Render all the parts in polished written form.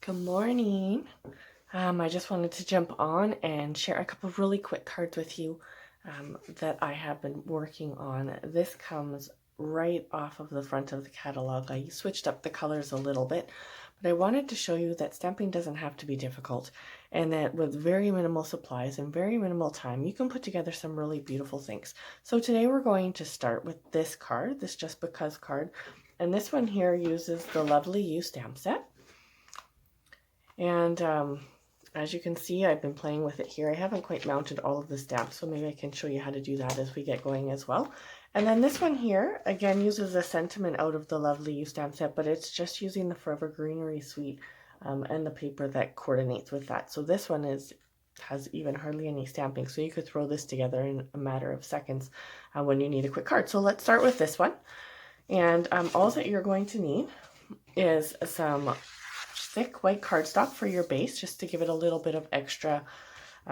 Good morning. I just wanted to jump on and share a couple of really quick cards with you that I have been working on. This comes right off of the front of the catalog. I switched up the colors a little bit, but I wanted to show you that stamping doesn't have to be difficult and that with very minimal supplies and very minimal time, you can put together some really beautiful things. So today we're going to start with this card, this Just Because card. And this one here uses the Lovely You stamp set. And as you can see, I've been playing with it here. I haven't quite mounted all of the stamps, so maybe I can show you how to do that as we get going as well. And then this one here, again, uses a sentiment out of the Lovely You stamp set, but it's just using the Forever Greenery suite and the paper that coordinates with that. So this one has even hardly any stamping, so you could throw this together in a matter of seconds when you need a quick card. So let's start with this one. And all that you're going to need is some thick white cardstock for your base, just to give it a little bit of extra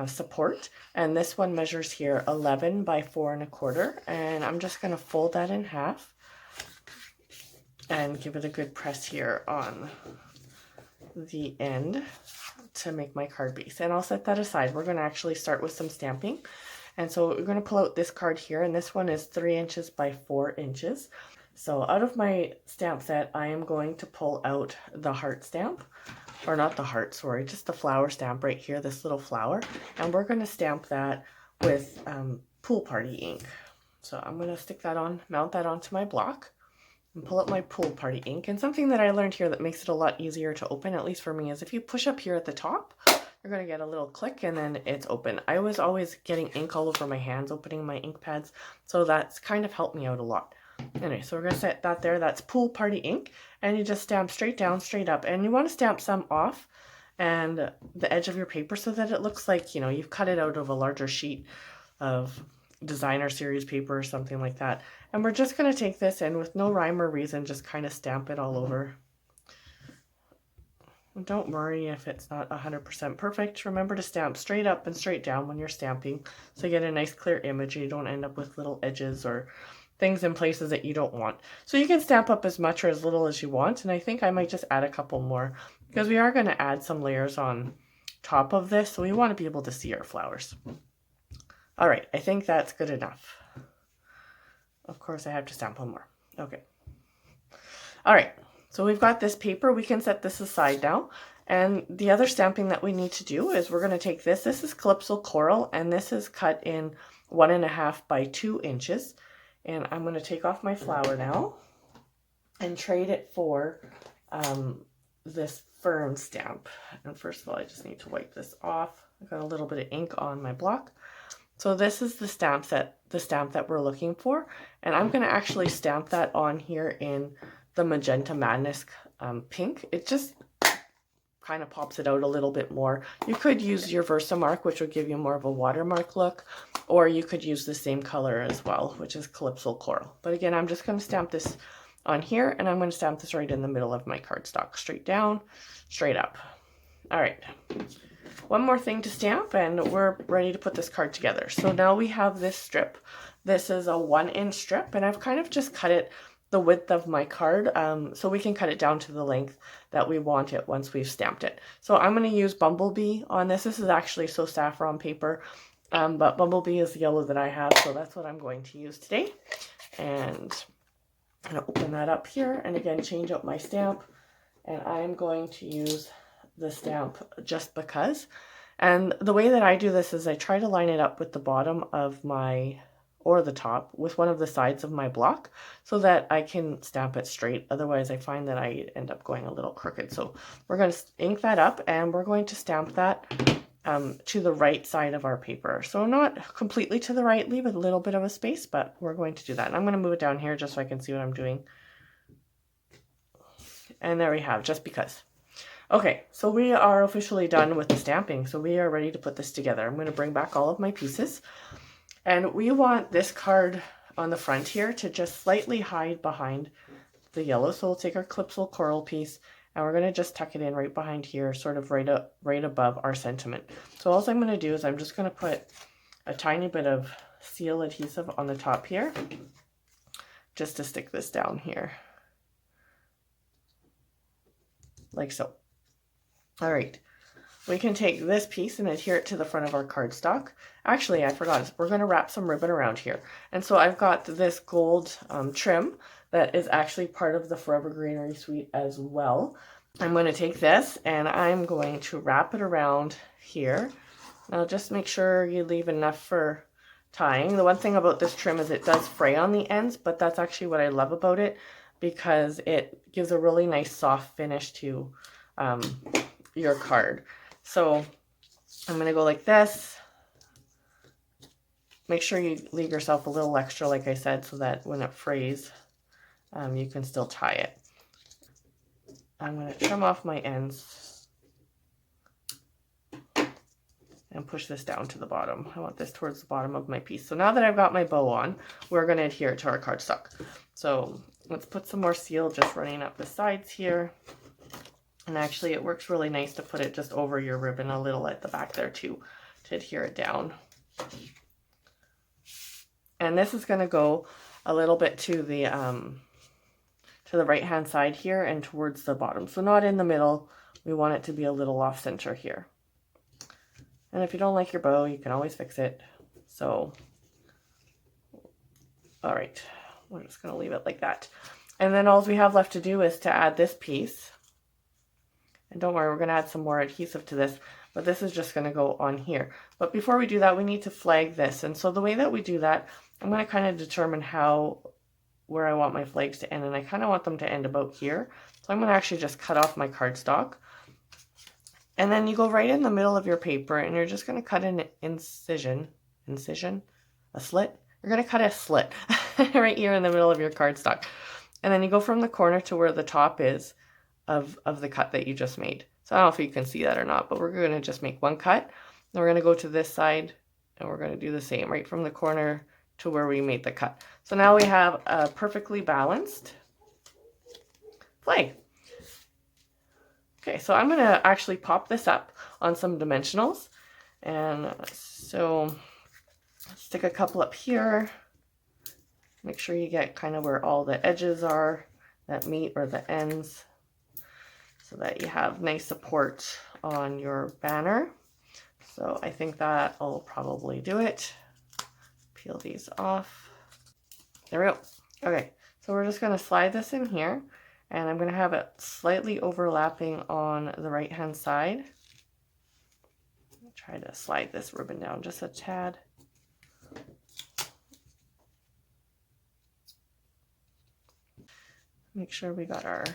support. And this one measures here 11 by 4 1/4, and I'm just going to fold that in half and give it a good press here on the end to make my card base. And I'll set that aside. We're going to actually start with some stamping. And so we're going to pull out this card here, and this one is 3 inches by 4 inches. So out of my stamp set, I am going to pull out the heart stamp, or not the heart, sorry, just the flower stamp right here, this little flower. And we're going to stamp that with Pool Party ink. So I'm going to stick that on, mount that onto my block, and pull out my Pool Party ink. And something that I learned here that makes it a lot easier to open, at least for me, is if you push up here at the top, you're going to get a little click and then it's open. I was always getting ink all over my hands opening my ink pads, so that's kind of helped me out a lot. Anyway, so we're going to set that there. That's Pool Party ink. And you just stamp straight down, straight up. And you want to stamp some off and the edge of your paper so that it looks like, you know, you've cut it out of a larger sheet of designer series paper or something like that. And we're just going to take this and with no rhyme or reason, just kind of stamp it all over. Don't worry if it's not 100% perfect. Remember to stamp straight up and straight down when you're stamping, so you get a nice clear image and you don't end up with little edges or things in places that you don't want. So you can stamp up as much or as little as you want, and I think I might just add a couple more because we are going to add some layers on top of this, so we want to be able to see our flowers. All right, I think that's good enough. Of course, I have to stamp one more. Okay. All right, so we've got this paper. We can set this aside now. And the other stamping that we need to do is we're going to take this. This is Calypso Coral, and this is cut in 1.5 by 2 inches. And I'm going to take off my flower now and trade it for this fern stamp. And first of all, I just need to wipe this off. I've got a little bit of ink on my block. So this is the stamp that we're looking for. And I'm going to actually stamp that on here in the Magenta Madness pink. It just kind of pops it out a little bit more. You could use your Versamark, which would give you more of a watermark look, or you could use the same color as well, which is Calypso Coral. But again, I'm just going to stamp this on here, and I'm going to stamp this right in the middle of my cardstock, straight down, straight up. All right, one more thing to stamp, and we're ready to put this card together. So now we have this strip. This is a 1-inch strip, and I've kind of just cut it the width of my card, so we can cut it down to the length that we want it once we've stamped it. So I'm going to use Bumblebee on this. This is actually So Saffron paper, but Bumblebee is the yellow that I have, so that's what I'm going to use today. And I'm going to open that up here, and again, change up my stamp, and I'm going to use the stamp Just Because. And the way that I do this is I try to line it up with the bottom of my, or the top, with one of the sides of my block so that I can stamp it straight. Otherwise, I find that I end up going a little crooked. So we're going to ink that up, and we're going to stamp that to the right side of our paper. So not completely to the right, leave a little bit of a space, but we're going to do that. And I'm going to move it down here just so I can see what I'm doing. And there we have Just Because. Okay, so we are officially done with the stamping. So we are ready to put this together. I'm going to bring back all of my pieces. And we want this card on the front here to just slightly hide behind the yellow. So we'll take our Calypso Coral piece and we're going to just tuck it in right behind here, sort of right above our sentiment. So all I'm going to do is I'm just going to put a tiny bit of seal adhesive on the top here, just to stick this down here, like so. All right, we can take this piece and adhere it to the front of our cardstock. Actually, I forgot, we're going to wrap some ribbon around here. And so I've got this gold trim that is actually part of the Forever Greenery suite as well. I'm going to take this and I'm going to wrap it around here. Now just make sure you leave enough for tying. The one thing about this trim is it does fray on the ends, but that's actually what I love about it, because it gives a really nice soft finish to your card. So I'm going to go like this. Make sure you leave yourself a little extra, like I said, so that when it frays, you can still tie it. I'm going to trim off my ends and push this down to the bottom. I want this towards the bottom of my piece. So now that I've got my bow on, we're going to adhere it to our cardstock. So let's put some more seal just running up the sides here. And actually it works really nice to put it just over your ribbon a little at the back there too, to adhere it down. And this is going to go a little bit to the right hand side here and towards the bottom. So not in the middle. We want it to be a little off center here. And if you don't like your bow, you can always fix it. So, all right, we're just going to leave it like that. And then all we have left to do is to add this piece. And don't worry, we're going to add some more adhesive to this, but this is just going to go on here. But before we do that, we need to flag this. And so the way that we do that, I'm going to kind of determine where I want my flags to end, and I kind of want them to end about here. So I'm going to actually just cut off my cardstock. And then you go right in the middle of your paper and you're just going to cut an incision, a slit. You're going to cut a slit right here in the middle of your cardstock. And then you go from the corner to where the top is of the cut that you just made. So I don't know if you can see that or not, but we're going to just make one cut. Then we're going to go to this side and we're going to do the same right from the corner to where we made the cut. So now we have a perfectly balanced flag. Okay, so I'm going to actually pop this up on some dimensionals. And so stick a couple up here. Make sure you get kind of where all the edges are that meet, or the ends, so that you have nice support on your banner. So I think that'll probably do it. Peel these off. There we go. Okay, so we're just going to slide this in here, and I'm going to have it slightly overlapping on the right hand side. Try to slide this ribbon down just a tad. Make sure we got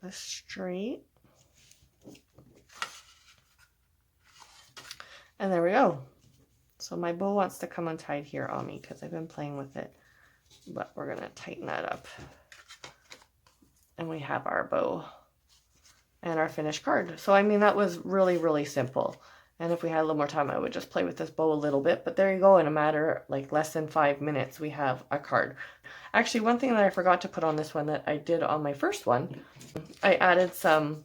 this straight. And there we go. So my bow wants to come untied here on me because I've been playing with it, but we're going to tighten that up. And we have our bow and our finished card. So I mean, that was really, really simple. And if we had a little more time, I would just play with this bow a little bit. But there you go. In a matter like less than 5 minutes, we have a card. Actually, one thing that I forgot to put on this one that I did on my first one, I added some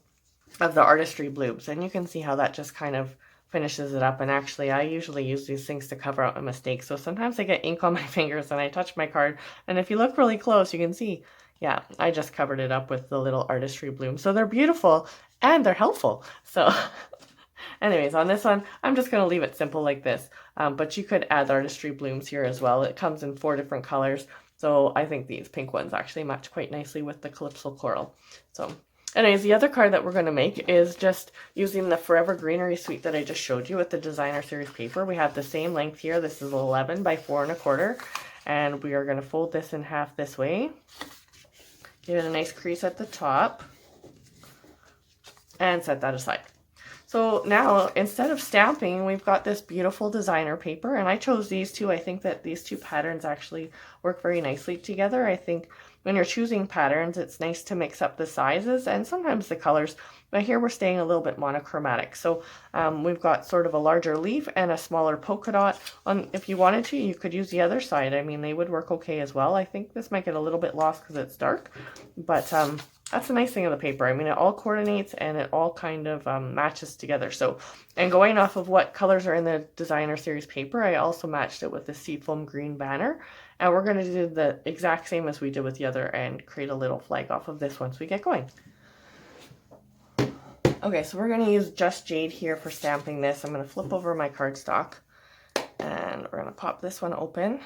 of the artistry bloobs. And you can see how that just kind of finishes it up. And actually, I usually use these things to cover up my mistakes. So sometimes I get ink on my fingers and I touch my card. And if you look really close, you can see, yeah, I just covered it up with the little artistry bloom. So they're beautiful and they're helpful. So anyways, on this one, I'm just going to leave it simple like this. But you could add artistry blooms here as well. It comes in 4 different colors. So I think these pink ones actually match quite nicely with the Calypso Coral. So anyways, the other card that we're going to make is just using the Forever Greenery suite that I just showed you with the designer series paper. We have the same length here. This is 11 by 4 1/4. And we are going to fold this in half this way. Give it a nice crease at the top. And set that aside. So now, instead of stamping, we've got this beautiful designer paper, and I chose these two. I think that these two patterns actually work very nicely together. I think when you're choosing patterns, it's nice to mix up the sizes and sometimes the colors, but here we're staying a little bit monochromatic. So we've got sort of a larger leaf and a smaller polka dot. If you wanted to, you could use the other side. I mean, they would work okay as well. I think this might get a little bit lost because it's dark, but that's the nice thing of the paper. I mean, it all coordinates and it all kind of matches together. So, and going off of what colors are in the designer series paper, I also matched it with the seafoam green banner. And we're going to do the exact same as we did with the other and create a little flag off of this once we get going. Okay, so we're going to use Just Jade here for stamping this. I'm going to flip over my cardstock and we're going to pop this one open.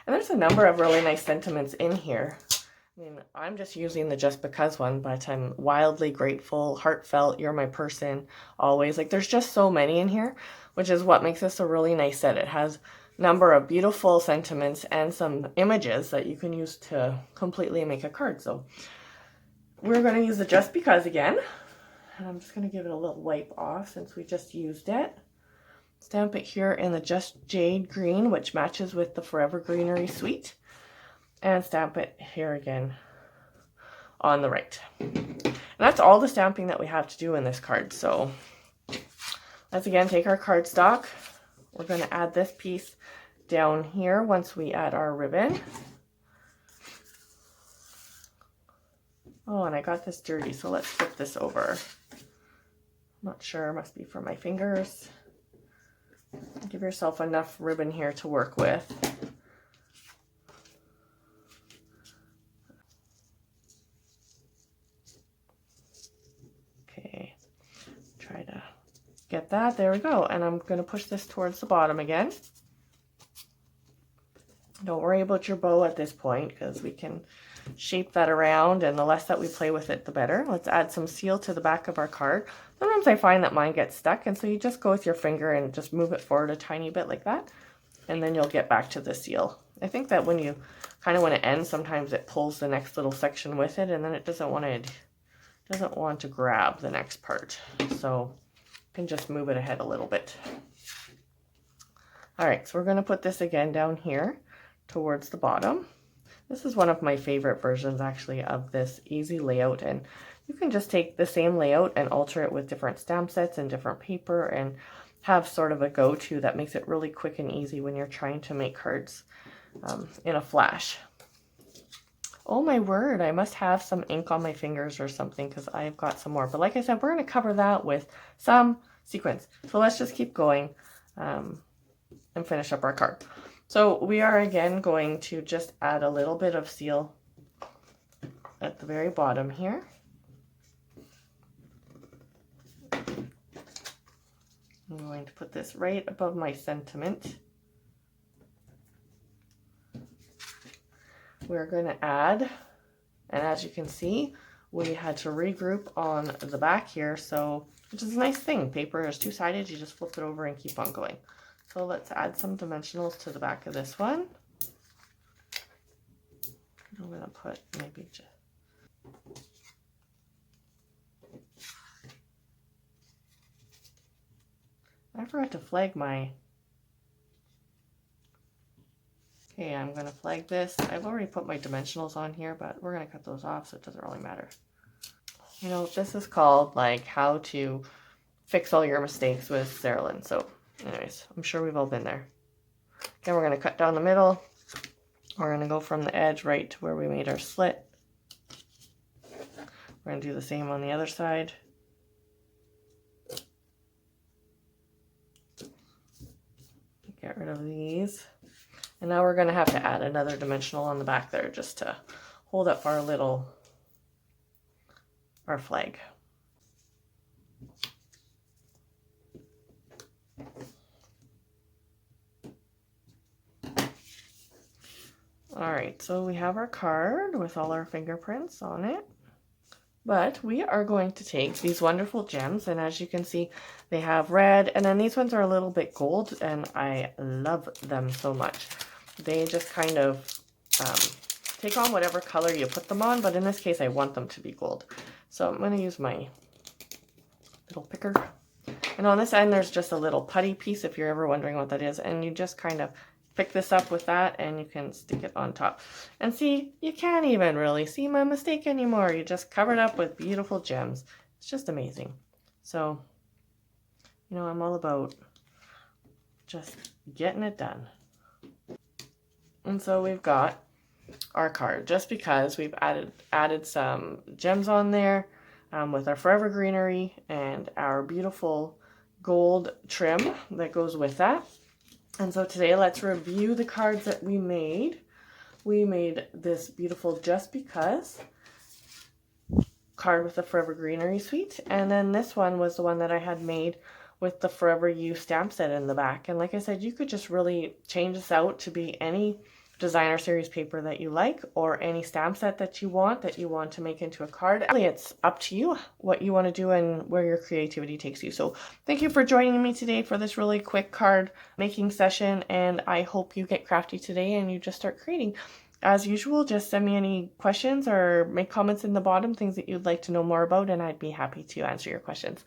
And there's a number of really nice sentiments in here. I mean, I'm just using the Just Because one, but I'm wildly grateful, heartfelt, you're my person, always. Like, there's just so many in here, which is what makes this a really nice set. It has a number of beautiful sentiments and some images that you can use to completely make a card. So we're going to use the Just Because again. And I'm just going to give it a little wipe off since we just used it. Stamp it here in the Just Jade green, which matches with the Forever Greenery Suite. And stamp it here again on the right. And that's all the stamping that we have to do in this card. So let's again take our cardstock. We're going to add this piece down here once we add our ribbon. Oh, and I got this dirty, so let's flip this over. Not sure, must be for my fingers. Give yourself enough ribbon here to work with. Okay, try to get that. There we go. And I'm going to push this towards the bottom again. Don't worry about your bow at this point because we can shape that around, and the less that we play with it, the better. Let's add some seal to the back of our card. Sometimes I find that mine gets stuck, and so you just go with your finger and just move it forward a tiny bit like that, and then you'll get back to the seal. I think that when you kind of want to end, sometimes it pulls the next little section with it, and then it doesn't want to grab the next part. So you can just move it ahead a little bit. All right, so we're going to put this again down here towards the bottom. This is one of my favorite versions actually of this easy layout, and you can just take the same layout and alter it with different stamp sets and different paper and have sort of a go-to that makes it really quick and easy when you're trying to make cards in a flash. Oh my word, I must have some ink on my fingers or something because I've got some more. But like I said, we're going to cover that with some sequins. So let's just keep going and finish up our card. So we are again going to just add a little bit of seal at the very bottom here. I'm going to put this right above my sentiment. We're going to add, and as you can see, we had to regroup on the back here, so which is a nice thing. Paper is two-sided, you just flip it over and keep on going. So let's add some dimensionals to the back of this one. I'm going to put maybe just... I forgot to flag my... Okay, I'm going to flag this. I've already put my dimensionals on here, but we're going to cut those off so it doesn't really matter. You know, this is called like how to fix all your mistakes with Cerulean. So anyways, I'm sure we've all been there. Again, we're going to cut down the middle. We're going to go from the edge right to where we made our slit. We're going to do the same on the other side. Get rid of these. And now we're going to have to add another dimensional on the back there just to hold up our flag. All right, so we have our card with all our fingerprints on it. But we are going to take these wonderful gems, and as you can see, they have red, and then these ones are a little bit gold, and I love them so much. They just kind of take on whatever color you put them on, but in this case, I want them to be gold. So I'm going to use my little picker. And on this end, there's just a little putty piece, if you're ever wondering what that is, and you just kind of pick this up with that and you can stick it on top. And see, you can't even really see my mistake anymore. You just cover it up with beautiful gems. It's just amazing. So, you know, I'm all about just getting it done. And so we've got our card, just because we've added some gems on there with our Forever Greenery and our beautiful gold trim that goes with that. And so today, let's review the cards that we made. We made this beautiful Just Because card with the Forever Greenery Suite. And then this one was the one that I had made with the Forever You stamp set in the back. And like I said, you could just really change this out to be any designer series paper that you like, or any stamp set that you want to make into a card. Really, it's up to you what you want to do and where your creativity takes you. So thank you for joining me today for this really quick card making session, and I hope you get crafty today and you just start creating. As usual, just send me any questions or make comments in the bottom, things that you'd like to know more about, and I'd be happy to answer your questions.